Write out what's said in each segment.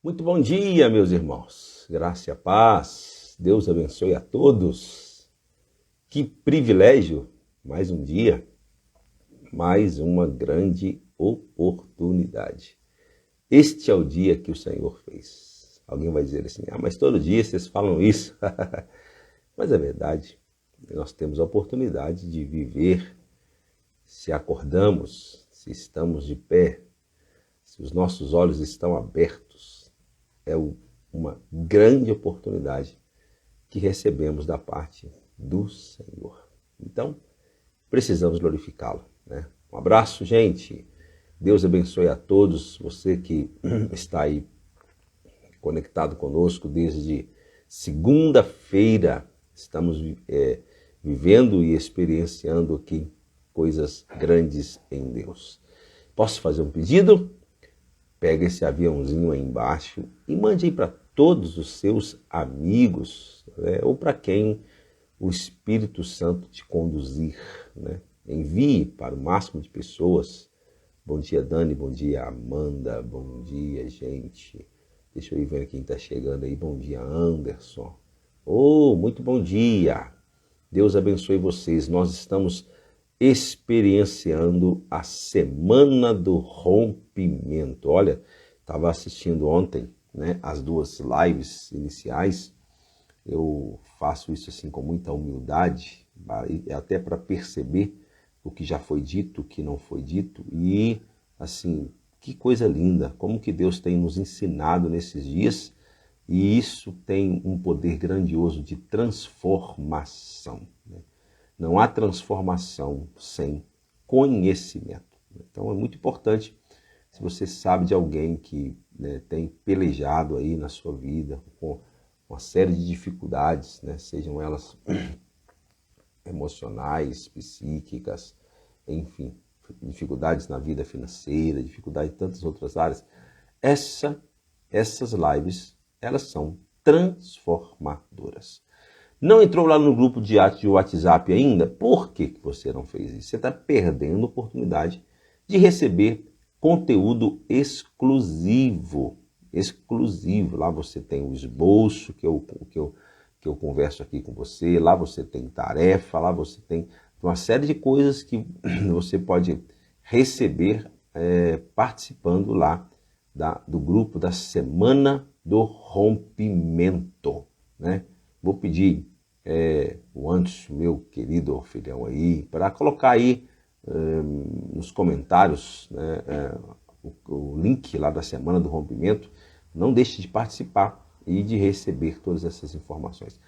Muito bom dia, meus irmãos. Graça e a paz. Deus abençoe a todos. Que privilégio. Mais um dia, mais uma grande oportunidade. Este é o dia que o Senhor fez. Alguém vai dizer assim, mas todo dia vocês falam isso. Mas é verdade. Nós temos a oportunidade de viver, se acordamos, se estamos de pé, se os nossos olhos estão abertos. É uma grande oportunidade que recebemos da parte do Senhor. Então, precisamos glorificá-lo, né? Um abraço, gente. Deus abençoe a todos. Você que está aí conectado conosco desde segunda-feira. Estamos vivendo e experienciando aqui coisas grandes em Deus. Posso fazer um pedido? Pega esse aviãozinho aí embaixo e mande aí para todos os seus amigos, né? Ou para quem o Espírito Santo te conduzir, né? Envie para o máximo de pessoas. Bom dia, Dani. Bom dia, Amanda. Bom dia, gente. Deixa eu ir ver quem está chegando aí. Bom dia, Anderson. Muito bom dia. Deus abençoe vocês. Nós estamos experienciando a Semana do Rompimento. Olha, estava assistindo ontem, né, as duas lives iniciais. Eu faço isso assim com muita humildade, até para perceber o que já foi dito, o que não foi dito. E assim, que coisa linda, como que Deus tem nos ensinado nesses dias. E isso tem um poder grandioso de transformação, né? Não há transformação sem conhecimento. Então é muito importante, se você sabe de alguém que, né, tem pelejado aí na sua vida com uma série de dificuldades, né, sejam elas emocionais, psíquicas, enfim, dificuldades na vida financeira, dificuldades em tantas outras áreas, essas lives, elas são transformadoras. Não entrou lá no grupo de WhatsApp ainda? Por que você não fez isso? Você está perdendo a oportunidade de receber conteúdo exclusivo. Exclusivo. Lá você tem o esboço que eu converso aqui com você. Lá você tem tarefa. Lá você tem uma série de coisas que você pode receber participando lá do grupo da Semana do Rompimento, né? Vou pedir o Anderson, meu querido filhão aí, para colocar aí nos comentários, né, o link lá da Semana do Rompimento. Não deixe de participar e de receber todas essas informações.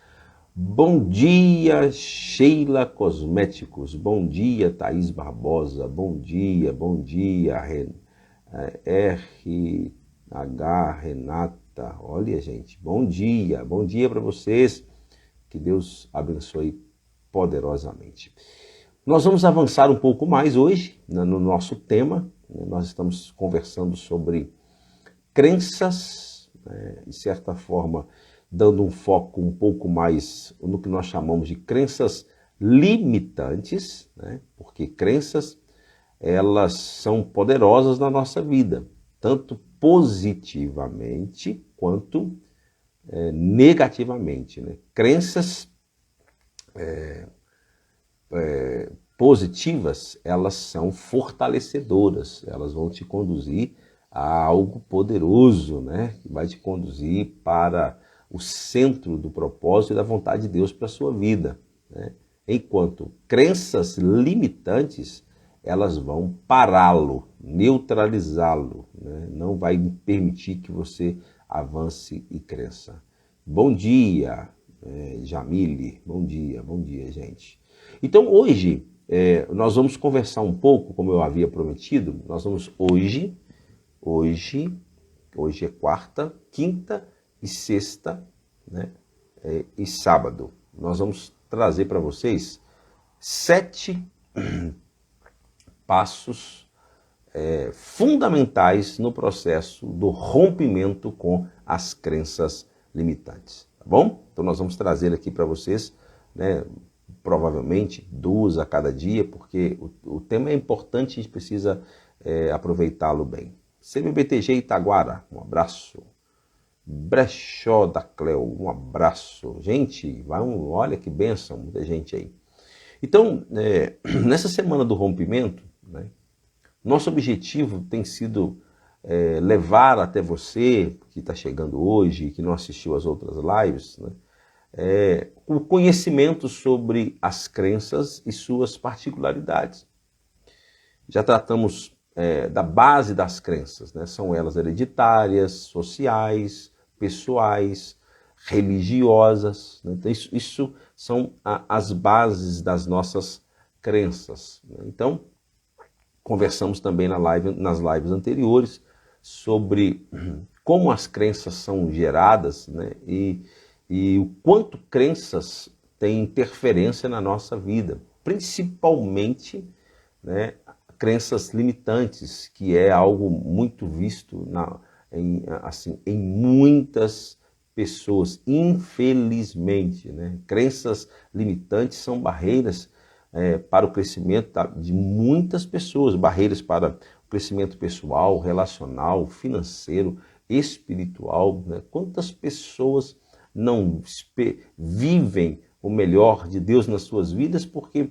Bom dia, Sheila Cosméticos. Bom dia, Thaís Barbosa. Bom dia, RH Renata. Olha, gente, bom dia para vocês. Que Deus abençoe poderosamente. Nós vamos avançar um pouco mais hoje, né, no nosso tema. Nós estamos conversando sobre crenças, né, de certa forma, dando um foco um pouco mais no que nós chamamos de crenças limitantes, né, porque crenças, elas são poderosas na nossa vida, tanto positivamente quanto negativamente, né? Crenças positivas, elas são fortalecedoras, elas vão te conduzir a algo poderoso, né? Que vai te conduzir para o centro do propósito e da vontade de Deus para a sua vida, né? Enquanto crenças limitantes, elas vão pará-lo, neutralizá-lo, né? Não vai permitir que você avance e cresça. Bom dia, Jamile. Bom dia, gente. Então hoje nós vamos conversar um pouco, como eu havia prometido. Nós vamos hoje é quarta, quinta e sexta, né? E sábado. Nós vamos trazer para vocês 7 passos fundamentais no processo do rompimento com as crenças limitantes, tá bom? Então nós vamos trazer aqui para vocês, né, provavelmente 2 a cada dia, porque o tema é importante e a gente precisa aproveitá-lo bem. CBBTG Itaguara, um abraço. Brechó da Cleo, um abraço. Gente, olha que bênção, muita gente aí. Então, nessa semana do rompimento, né, nosso objetivo tem sido levar até você, que está chegando hoje, que não assistiu às outras lives, né, o conhecimento sobre as crenças e suas particularidades. Já tratamos da base das crenças, né? São elas hereditárias, sociais, pessoais, religiosas, né? Então, isso são as bases das nossas crenças, né? Então, conversamos também nas lives anteriores sobre como as crenças são geradas, né? E o quanto crenças têm interferência na nossa vida, principalmente, né, crenças limitantes, que é algo muito visto em muitas pessoas, infelizmente, né? Crenças limitantes são barreiras para o crescimento de muitas pessoas, barreiras para o crescimento pessoal, relacional, financeiro, espiritual, né? Quantas pessoas não vivem o melhor de Deus nas suas vidas porque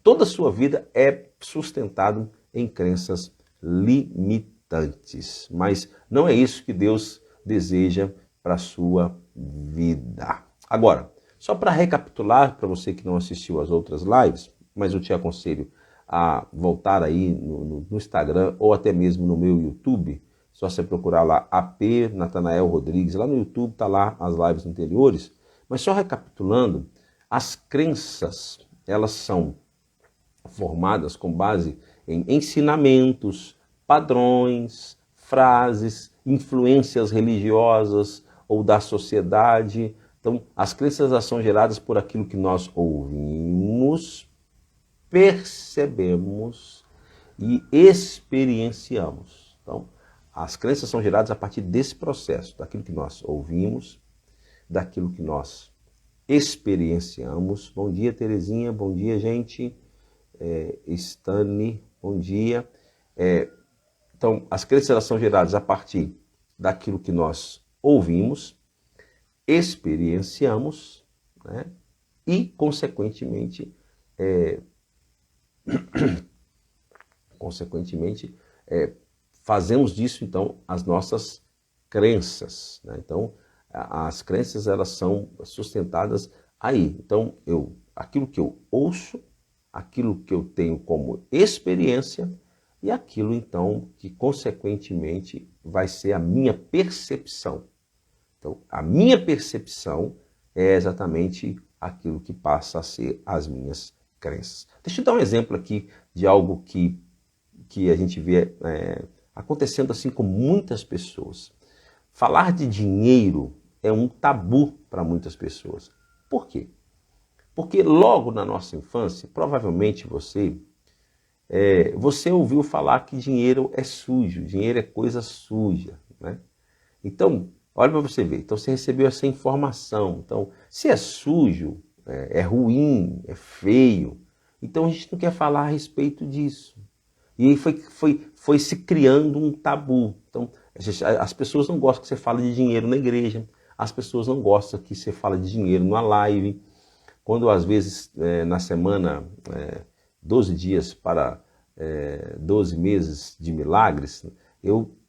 toda a sua vida é sustentado em crenças limitantes. Mas não é isso que Deus deseja para a sua vida. Agora, só para recapitular, para você que não assistiu às outras lives, mas eu te aconselho a voltar aí no Instagram ou até mesmo no meu YouTube, só você procurar lá AP Natanael Rodrigues, lá no YouTube está lá as lives anteriores, mas só recapitulando, as crenças, elas são formadas com base em ensinamentos, padrões, frases, influências religiosas ou da sociedade. Então, as crenças são geradas por aquilo que nós ouvimos, percebemos e experienciamos. Então, as crenças são geradas a partir desse processo, daquilo que nós ouvimos, daquilo que nós experienciamos. Bom dia, Terezinha. Bom dia, gente. Stani, bom dia. Então, as crenças elas são geradas a partir daquilo que nós ouvimos, experienciamos, né? E, consequentemente, fazemos disso, então, as nossas crenças, né? Então, as crenças elas são sustentadas aí. Então, aquilo que eu ouço, aquilo que eu tenho como experiência e aquilo, então, que, consequentemente, vai ser a minha percepção. Então, a minha percepção é exatamente aquilo que passa a ser as minhas crenças. Deixa eu dar um exemplo aqui de algo que a gente vê acontecendo assim com muitas pessoas. Falar de dinheiro é um tabu para muitas pessoas. Por quê? Porque logo na nossa infância, provavelmente você ouviu falar que dinheiro é sujo, dinheiro é coisa suja, né? Então, olha para você ver, então você recebeu essa informação. Então, se é sujo, é ruim, é feio, então a gente não quer falar a respeito disso. E aí foi se criando um tabu. Então, as pessoas não gostam que você fale de dinheiro na igreja, as pessoas não gostam que você fale de dinheiro numa live. Quando às vezes na semana 12 dias para 12 meses de milagres,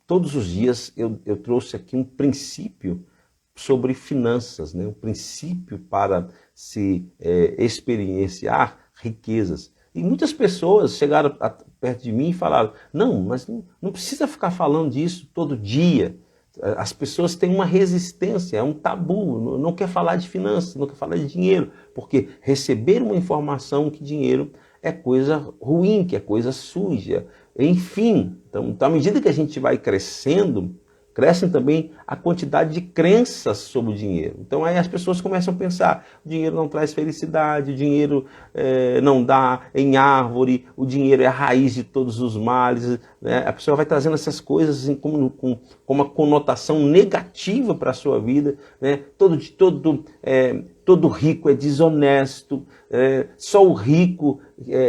todos os dias eu trouxe aqui um princípio sobre finanças, né? Um princípio para se experienciar riquezas. E muitas pessoas chegaram perto de mim e falaram, não, mas não precisa ficar falando disso todo dia. As pessoas têm uma resistência, é um tabu, não quer falar de finanças, não quer falar de dinheiro, porque receber uma informação que dinheiro é coisa ruim, que é coisa suja, enfim. Então, à medida que a gente vai crescendo, crescem também a quantidade de crenças sobre o dinheiro. Então aí as pessoas começam a pensar, o dinheiro não traz felicidade, o dinheiro não dá em árvore, o dinheiro é a raiz de todos os males, né? A pessoa vai trazendo essas coisas assim, com uma conotação negativa para a sua vida, né? Todo rico é desonesto, só o rico,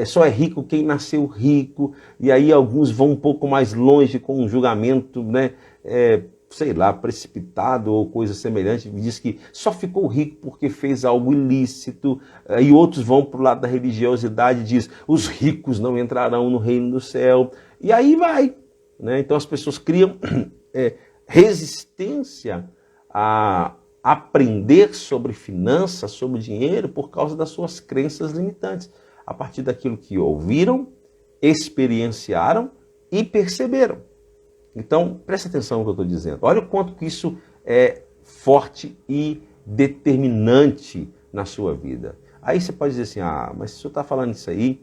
só é rico quem nasceu rico, e aí alguns vão um pouco mais longe com um julgamento, né? sei lá, precipitado ou coisa semelhante, diz que só ficou rico porque fez algo ilícito, e outros vão para o lado da religiosidade e diz, os ricos não entrarão no reino do céu, e aí vai. Né? Então as pessoas criam resistência a aprender sobre finanças, sobre dinheiro, por causa das suas crenças limitantes, a partir daquilo que ouviram, experienciaram e perceberam. Então, preste atenção no que eu estou dizendo. Olha o quanto que isso é forte e determinante na sua vida. Aí você pode dizer assim, mas se o senhor está falando isso aí,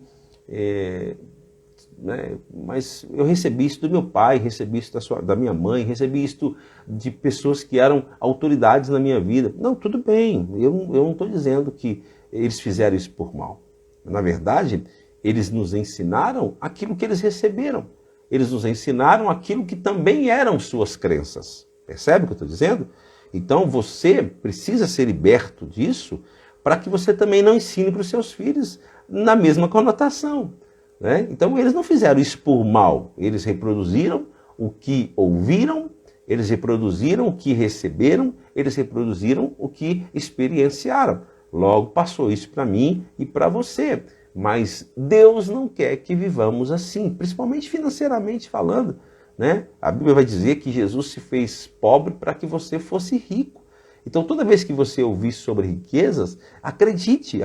né, mas eu recebi isso do meu pai, recebi isso da minha mãe, recebi isso de pessoas que eram autoridades na minha vida. Não, tudo bem, eu não estou dizendo que eles fizeram isso por mal. Na verdade, eles nos ensinaram aquilo que eles receberam. Eles nos ensinaram aquilo que também eram suas crenças. Percebe o que eu estou dizendo? Então você precisa ser liberto disso para que você também não ensine para os seus filhos na mesma conotação. Né? Então eles não fizeram isso por mal. Eles reproduziram o que ouviram, eles reproduziram o que receberam, eles reproduziram o que experienciaram. Logo passou isso para mim e para você. Mas Deus não quer que vivamos assim, principalmente financeiramente falando. Né? A Bíblia vai dizer que Jesus se fez pobre para que você fosse rico. Então toda vez que você ouvir sobre riquezas, acredite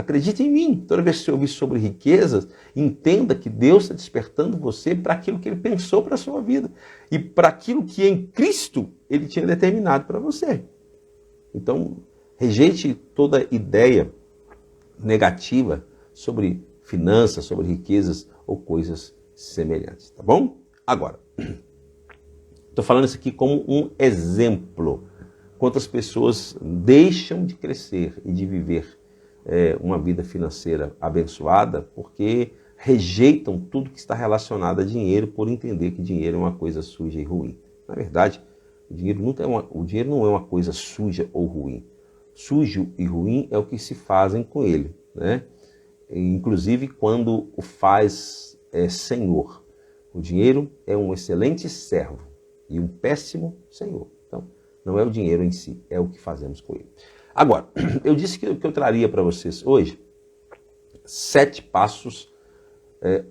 em mim. Toda vez que você ouvir sobre riquezas, entenda que Deus está despertando você para aquilo que Ele pensou para a sua vida. E para aquilo que em Cristo Ele tinha determinado para você. Então rejeite toda ideia negativa sobre finanças, sobre riquezas ou coisas semelhantes, tá bom? Agora, estou falando isso aqui como um exemplo. Quantas pessoas deixam de crescer e de viver uma vida financeira abençoada porque rejeitam tudo que está relacionado a dinheiro por entender que dinheiro é uma coisa suja e ruim. Na verdade, o dinheiro não é uma coisa suja ou ruim. Sujo e ruim é o que se fazem com ele, né? Inclusive quando o faz senhor. O dinheiro é um excelente servo e um péssimo senhor. Então, não é o dinheiro em si, é o que fazemos com ele. Agora, eu disse que eu traria para vocês hoje 7 passos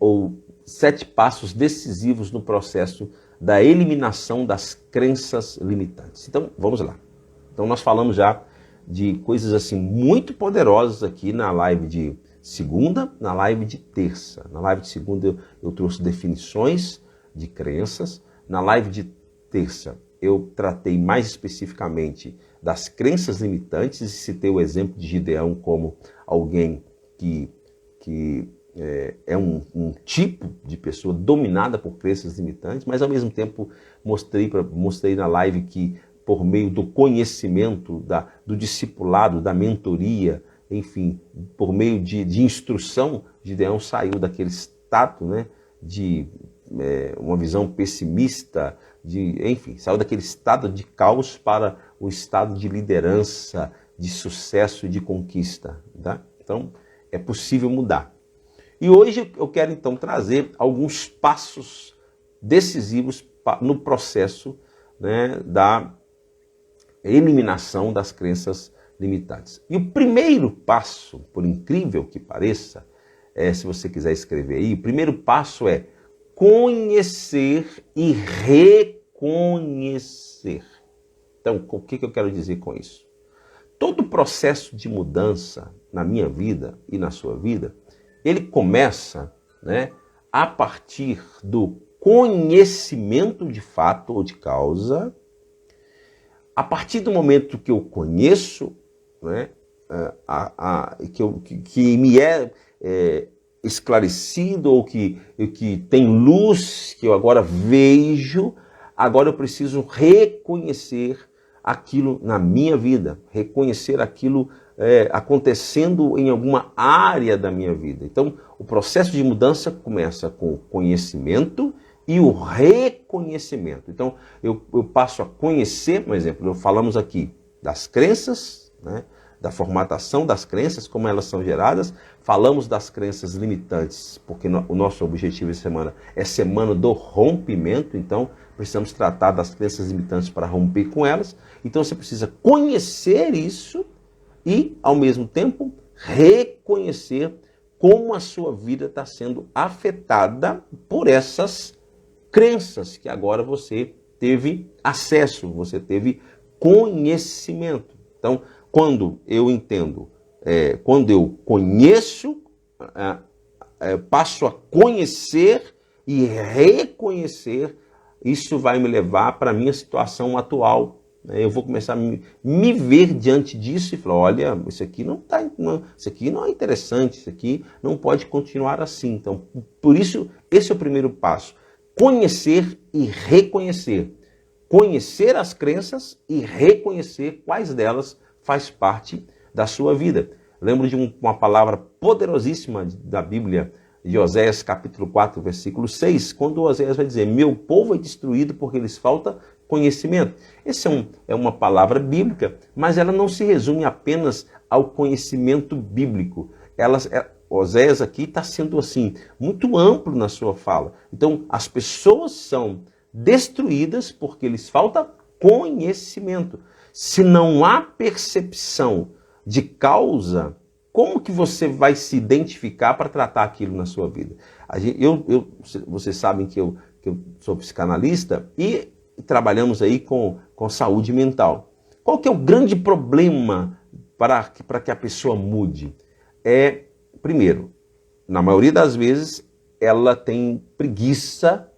ou 7 passos decisivos no processo da eliminação das crenças limitantes. Então, vamos lá. Então, nós falamos já de coisas assim muito poderosas aqui na live de segunda, na live de terça. Na live de segunda eu trouxe definições de crenças. Na live de terça eu tratei mais especificamente das crenças limitantes e citei o exemplo de Gideão como alguém que é um tipo de pessoa dominada por crenças limitantes, mas ao mesmo tempo mostrei na live que por meio do conhecimento, do discipulado, da mentoria, enfim, por meio de instrução, Gideão saiu daquele estado, né, de uma visão pessimista, enfim, saiu daquele estado de caos para o estado de liderança, de sucesso e de conquista. Tá? Então, é possível mudar. E hoje eu quero então trazer alguns passos decisivos no processo, né, da eliminação das crenças limitantes. E o primeiro passo, por incrível que pareça, se você quiser escrever aí, o primeiro passo é conhecer e reconhecer. Então, o que eu quero dizer com isso? Todo processo de mudança na minha vida e na sua vida, ele começa, né, a partir do conhecimento de fato ou de causa. A partir do momento que eu conheço, né, que me é esclarecido ou que tem luz, que eu agora vejo, agora eu preciso reconhecer aquilo na minha vida, reconhecer aquilo acontecendo em alguma área da minha vida. Então, o processo de mudança começa com o conhecimento e o reconhecimento. Então, eu passo a conhecer, por exemplo, falamos aqui das crenças, né, da formatação das crenças, como elas são geradas. Falamos das crenças limitantes, porque o nosso objetivo essa semana é semana do rompimento, então precisamos tratar das crenças limitantes para romper com elas. Então você precisa conhecer isso e, ao mesmo tempo, reconhecer como a sua vida está sendo afetada por essas crenças que agora você teve acesso, você teve conhecimento. Então, quando eu entendo, quando eu conheço, passo a conhecer e reconhecer, isso vai me levar para a minha situação atual. Eu vou começar a me ver diante disso e falar, olha, isso aqui isso aqui não é interessante, isso aqui não pode continuar assim. Então, por isso, esse é o primeiro passo. Conhecer e reconhecer. Conhecer as crenças e reconhecer quais delas faz parte da sua vida. Lembro de uma palavra poderosíssima da Bíblia, de Oséias capítulo 4, versículo 6, quando Oséias vai dizer, meu povo é destruído porque lhes falta conhecimento. Essa é uma palavra bíblica, mas ela não se resume apenas ao conhecimento bíblico. Oséias aqui está sendo assim, muito amplo na sua fala. Então, as pessoas são destruídas porque lhes falta conhecimento. Se não há percepção de causa, como que você vai se identificar para tratar aquilo na sua vida? Vocês sabem que eu sou psicanalista e trabalhamos aí com saúde mental. Qual que é o grande problema para que a pessoa mude? Primeiro, na maioria das vezes, ela tem preguiça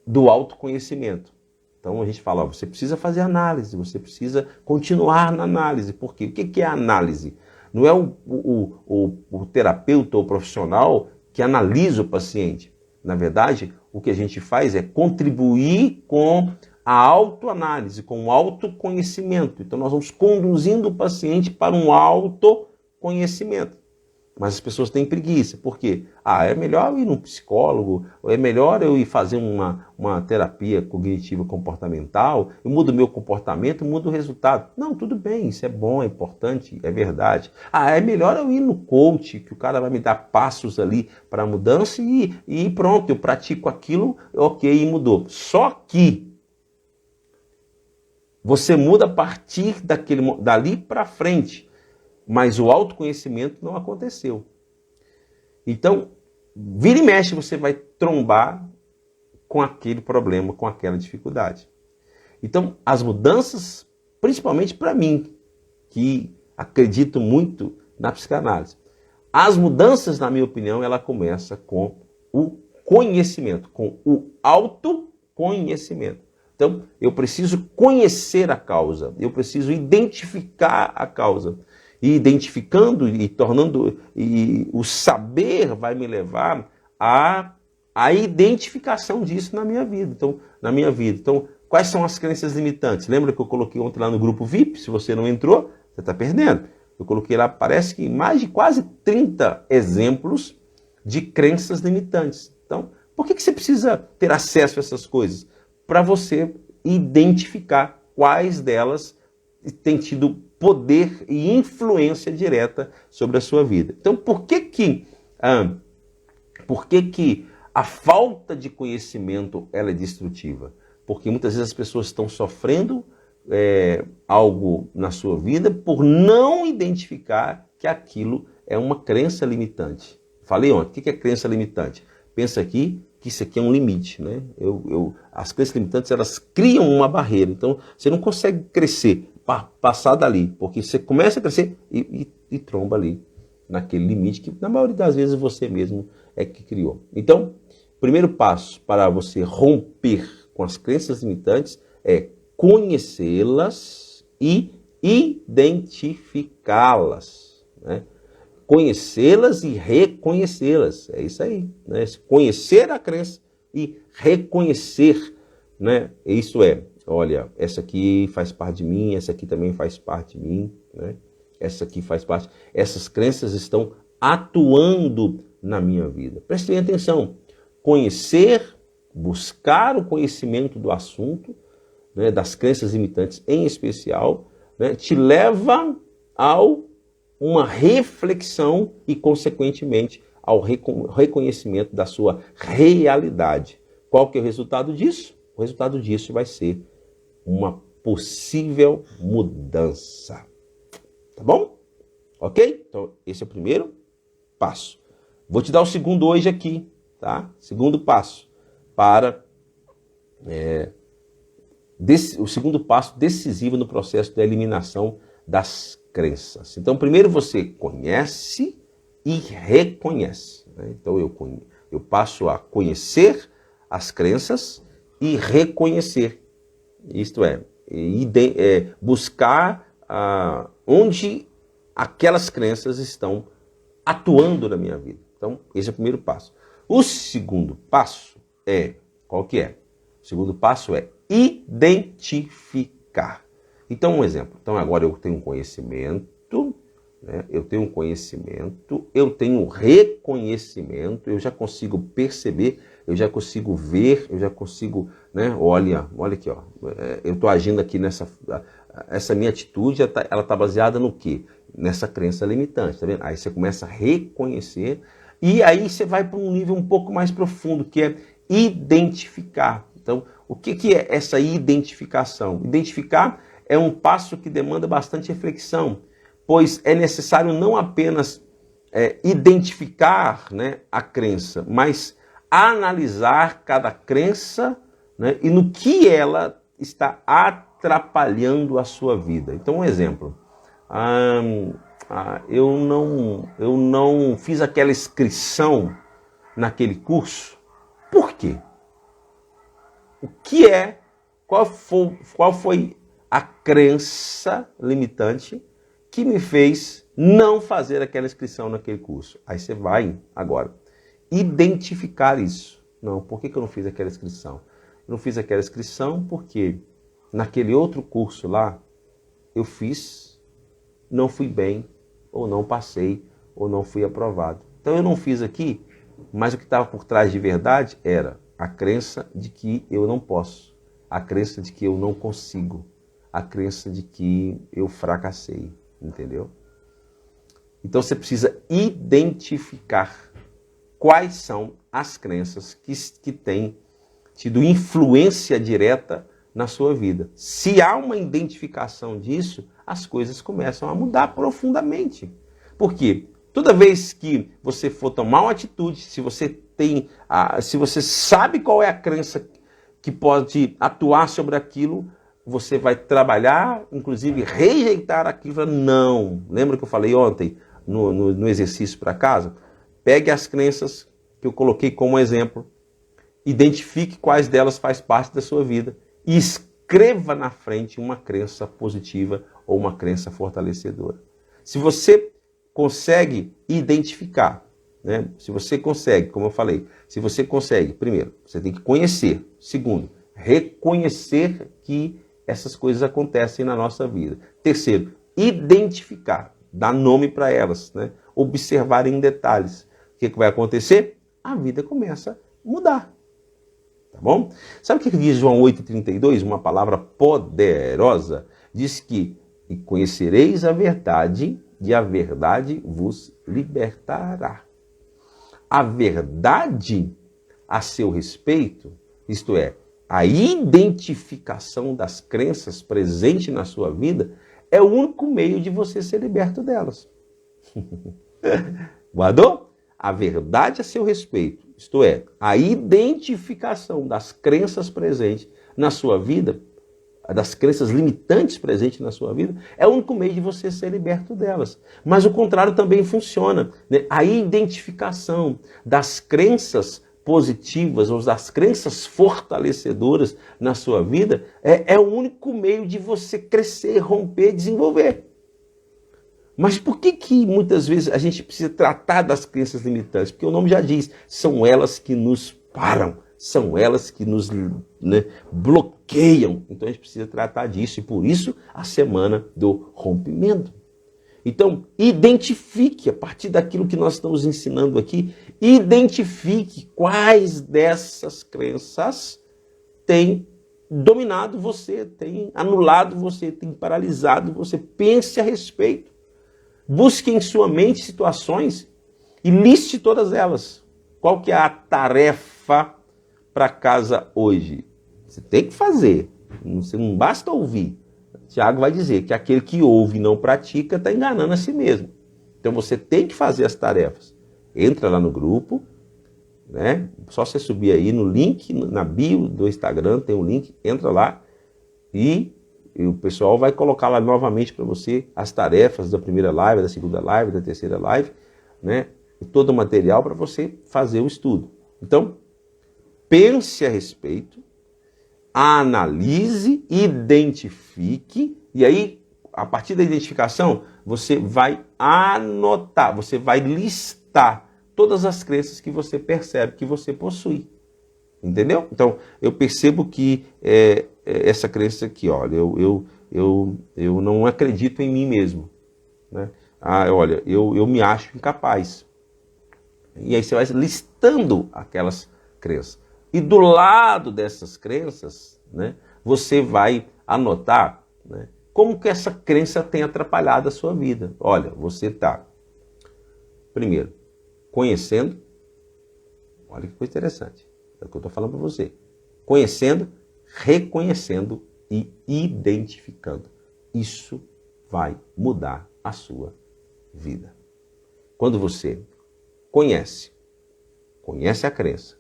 do autoconhecimento. Então a gente fala, você precisa fazer análise, você precisa continuar na análise. Por quê? O que é a análise? Não é o terapeuta ou o profissional que analisa o paciente. Na verdade, o que a gente faz é contribuir com a autoanálise, com o autoconhecimento. Então nós vamos conduzindo o paciente para um autoconhecimento. Mas as pessoas têm preguiça. Por quê? É melhor eu ir num psicólogo, ou é melhor eu ir fazer uma terapia cognitiva comportamental, eu mudo o meu comportamento, mudo o resultado. Não, tudo bem, isso é bom, é importante, é verdade. É melhor eu ir no coach, que o cara vai me dar passos ali para a mudança e pronto, eu pratico aquilo, ok, e mudou. Só que você muda a partir dali para frente. Mas o autoconhecimento não aconteceu. Então, vira e mexe, você vai trombar com aquele problema, com aquela dificuldade. Então, as mudanças, principalmente para mim, que acredito muito na psicanálise, as mudanças, na minha opinião, ela começa com o conhecimento, com o autoconhecimento. Então, eu preciso conhecer a causa, eu preciso identificar a causa. E identificando e tornando, e o saber vai me levar à identificação disso na minha vida. Então, quais são as crenças limitantes? Lembra que eu coloquei ontem lá no grupo VIP? Se você não entrou, você está perdendo. Eu coloquei lá, parece que mais de quase 30 exemplos de crenças limitantes. Então, por que você precisa ter acesso a essas coisas? Para você identificar quais delas têm tido poder e influência direta sobre a sua vida. Então, por que a falta de conhecimento ela é destrutiva? Porque muitas vezes as pessoas estão sofrendo algo na sua vida por não identificar que aquilo é uma crença limitante. Falei ontem, o que é crença limitante? Pensa aqui que isso aqui é um limite, né? As crenças limitantes, elas criam uma barreira. Então, você não consegue crescer, passar dali, porque você começa a crescer e tromba ali, naquele limite que, na maioria das vezes, você mesmo é que criou. Então, o primeiro passo para você romper com as crenças limitantes é conhecê-las e identificá-las, né? Conhecê-las e reconhecê-las, é isso aí, né? Conhecer a crença e reconhecer, né? Isso olha, essa aqui faz parte de mim, essa aqui também faz parte de mim, né? Essa aqui faz parte, essas crenças estão atuando na minha vida. Prestem atenção, conhecer, buscar o conhecimento do assunto, né, das crenças limitantes em especial, né, te leva a uma reflexão e, consequentemente, ao reconhecimento da sua realidade. Qual que é o resultado disso? O resultado disso vai ser uma possível mudança. Tá bom? Ok? Então, esse é o primeiro passo. Vou te dar o segundo hoje aqui, tá? Segundo passo para o segundo passo decisivo no processo da eliminação das crenças. Então, primeiro você conhece e reconhece, né? Então, eu passo a conhecer as crenças e reconhecer. Isto é, buscar onde aquelas crenças estão atuando na minha vida. Então, esse é o primeiro passo. O segundo passo qual que é? O segundo passo é identificar. Então, um exemplo. Então, agora eu tenho conhecimento, né? Eu tenho conhecimento, eu tenho reconhecimento, eu já consigo perceber, eu já consigo ver, eu já consigo, né? Olha aqui, ó. Eu estou agindo aqui essa minha atitude, ela está baseada no quê? Nessa crença limitante, tá vendo? Aí você começa a reconhecer e aí você vai para um nível um pouco mais profundo, que é identificar. Então, o que é essa identificação? Identificar é um passo que demanda bastante reflexão, pois é necessário não apenas identificar, né, a crença, mas analisar cada crença, né, e no que ela está atrapalhando a sua vida. Então, um exemplo. Eu não fiz aquela inscrição naquele curso. Por quê? Qual foi a crença limitante que me fez não fazer aquela inscrição naquele curso? Aí você vai agora identificar isso. Não, por que eu não fiz aquela inscrição? Eu não fiz aquela inscrição porque naquele outro curso lá eu fiz, não fui bem, ou não passei, ou não fui aprovado. Então eu não fiz aqui, mas o que estava por trás de verdade era a crença de que eu não posso, a crença de que eu não consigo, a crença de que eu fracassei, entendeu? Então você precisa identificar quais são as crenças que têm tido influência direta na sua vida. Se há uma identificação disso, as coisas começam a mudar profundamente. Por quê? Toda vez que você for tomar uma atitude, se você sabe qual é a crença que pode atuar sobre aquilo, você vai trabalhar, inclusive rejeitar aquilo. Não. Lembra que eu falei ontem no exercício para casa? Pegue as crenças que eu coloquei como exemplo, identifique quais delas faz parte da sua vida e escreva na frente uma crença positiva ou uma crença fortalecedora. Se você consegue identificar, né? Se você consegue, como eu falei, se você consegue, primeiro, você tem que conhecer. Segundo, reconhecer que essas coisas acontecem na nossa vida. Terceiro, identificar, dar nome para elas, né? Observar em detalhes. O que vai acontecer? A vida começa a mudar. Tá bom? Sabe o que diz João 8,32? Uma palavra poderosa. Diz que e conhecereis a verdade e a verdade vos libertará. A verdade a seu respeito, isto é, a identificação das crenças presentes na sua vida, é o único meio de você ser liberto delas. Guardou? A verdade a seu respeito, isto é, a identificação das crenças presentes na sua vida, das crenças limitantes presentes na sua vida, é o único meio de você ser liberto delas. Mas o contrário também funciona, né? A identificação das crenças positivas ou das crenças fortalecedoras na sua vida é o único meio de você crescer, romper, desenvolver. Mas por que muitas vezes a gente precisa tratar das crenças limitantes? Porque o nome já diz, são elas que nos param, são elas que nos, né, bloqueiam. Então a gente precisa tratar disso e por isso a semana do rompimento. Então identifique, a partir daquilo que nós estamos ensinando aqui, identifique quais dessas crenças têm dominado você, tem anulado você, tem paralisado você. Pense a respeito. Busque em sua mente situações e liste todas elas. Qual que é a tarefa para casa hoje? Você tem que fazer. Você não basta ouvir. Tiago vai dizer que aquele que ouve e não pratica está enganando a si mesmo. Então você tem que fazer as tarefas. Entra lá no grupo, né? Só você subir aí no link, na bio do Instagram, tem um link, entra lá e o pessoal vai colocar lá novamente para você as tarefas da primeira live, da segunda live, da terceira live, né? E todo o material para você fazer o estudo. Então, pense a respeito, analise, identifique, e aí, a partir da identificação, você vai anotar, você vai listar todas as crenças que você percebe que você possui. Entendeu? Então, eu percebo que essa crença aqui, olha, eu não acredito em mim mesmo. Né? Olha, eu me acho incapaz. E aí você vai listando aquelas crenças. E do lado dessas crenças, né, você vai anotar, né, como que essa crença tem atrapalhado a sua vida. Olha, você está, primeiro, conhecendo, olha que coisa interessante, é o que eu estou falando para você. Conhecendo, reconhecendo e identificando. Isso vai mudar a sua vida. Quando você conhece a crença,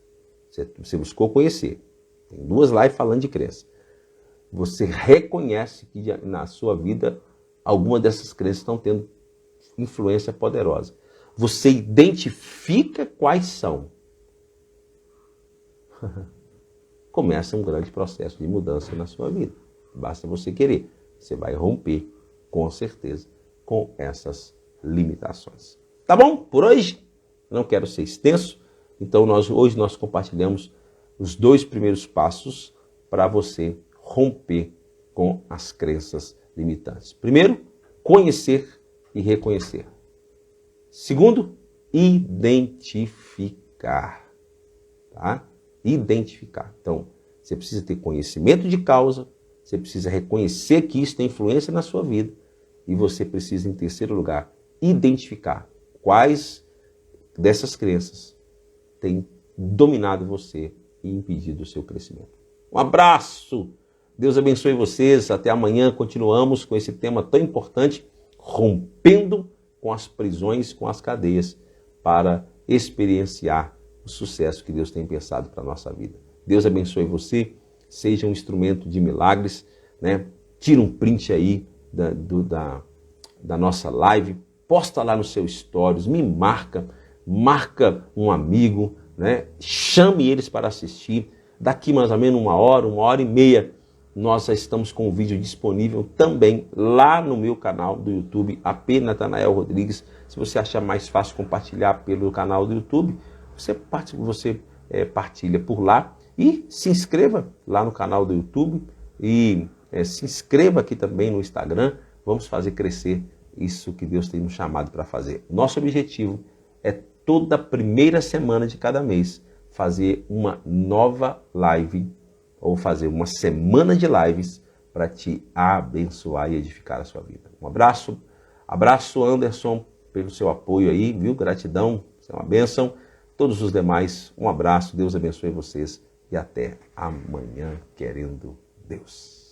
você buscou conhecer, tem 2 lives falando de crença, você reconhece que na sua vida alguma dessas crenças estão tendo influência poderosa. Você identifica quais são. Começa um grande processo de mudança na sua vida. Basta você querer. Você vai romper, com certeza, com essas limitações. Tá bom? Por hoje, não quero ser extenso, então hoje nós compartilhamos os 2 primeiros passos para você romper com as crenças limitantes. Primeiro, conhecer e reconhecer. Segundo, identificar. Tá? Identificar. Então, você precisa ter conhecimento de causa, você precisa reconhecer que isso tem influência na sua vida e você precisa, em terceiro lugar, identificar quais dessas crenças têm dominado você e impedido o seu crescimento. Um abraço! Deus abençoe vocês. Até amanhã continuamos com esse tema tão importante, rompendo com as prisões, com as cadeias, para experienciar o sucesso que Deus tem pensado para a nossa vida. Deus abençoe você, seja um instrumento de milagres, né? Tira um print aí da nossa live, posta lá no seu stories, me marca um amigo, né? Chame eles para assistir. Daqui mais ou menos 1 hora e meia, nós já estamos com o vídeo disponível também lá no meu canal do YouTube, AP Natanael Rodrigues. Se você achar mais fácil compartilhar pelo canal do YouTube, você partilha por lá e se inscreva lá no canal do YouTube e se inscreva aqui também no Instagram. Vamos fazer crescer isso que Deus tem nos chamado para fazer. Nosso objetivo é toda primeira semana de cada mês fazer uma nova live ou fazer uma semana de lives para te abençoar e edificar a sua vida. Um abraço Anderson pelo seu apoio aí, viu? Gratidão, você é uma bênção. Todos os demais, um abraço, Deus abençoe vocês e até amanhã, querendo Deus.